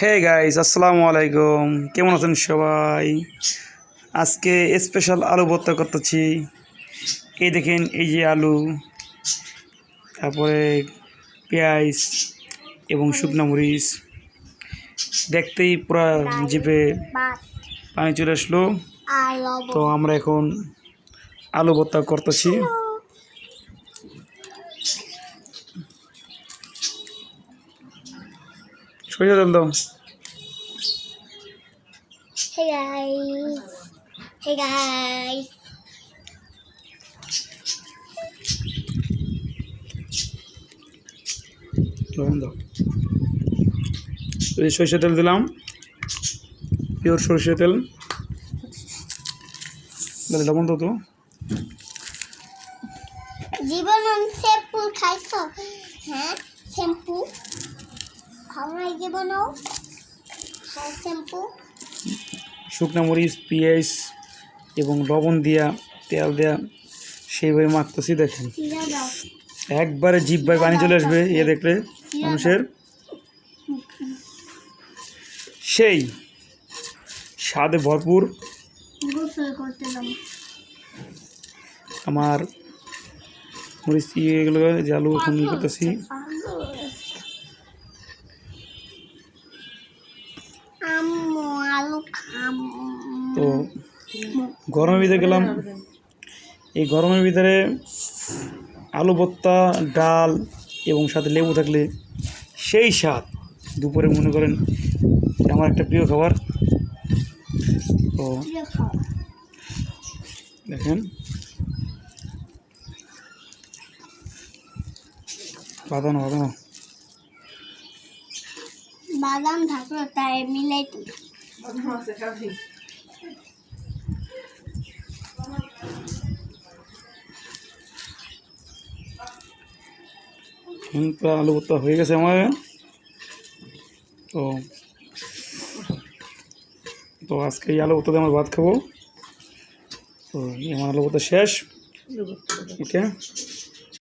Hey guys, আসসালামু আলাইকুম। কেমন আছেন সবাই? আজকে স্পেশাল আলু ভর্তা করতেছি। এই দেখেন, এই যে আলু, তারপরে পেঁয়াজ এবং শুকনো মরিচ। দেখতেই পুরা জিভে পানি চলে আসলো। তো আমরা এখন আলু ভর্তা করতেছি। সরিষা তেল দাও। Hey guys. Hey guys. লবণ দাও। এই সরিষা তেল দিলাম, পিওর সরিষা তেল। লবণ দাও তো। জীবন শ্যাম্পু খাইছো? হ্যাঁ, শ্যাম্পু আমরা জীবনও হ্যাঁ শ্যাম্পু শুকনো মরিচ, পেঁয়াজ এবং লবণ দিয়া, তেল দেয়া সেইভাবে মাখতেছি। দেখেন, দাও একবারে জিভ্বায় পানি চলে আসবে এ দেখলে মানুষের। সেই স্বাদে ভরপুর গোসল করতে দাও। আমার মরিচ এগুলো যে আলু এখন ই করতেছি। আম্মু আলু খাবো। তো গরমের ভিতরে গেলাম, এই গরমের ভিতরে আলু ভর্তা, ডাল এবং সাথে লেবু থাকলে সেই স্বাদ। দুপুরে মনে করেন আমার একটা প্রিয় খাবার। তো দেখেন, বাদানো বাদানো বাদাম থাকলো তাই মিলাই তো প্রায় আলু ভর্তা হয়ে গেছে আমার। তো তো আজকে এই আলু ভর্তাতে আমার ভাত খাবো। তো আমার আলু ভর্তা শেষ। ওকে।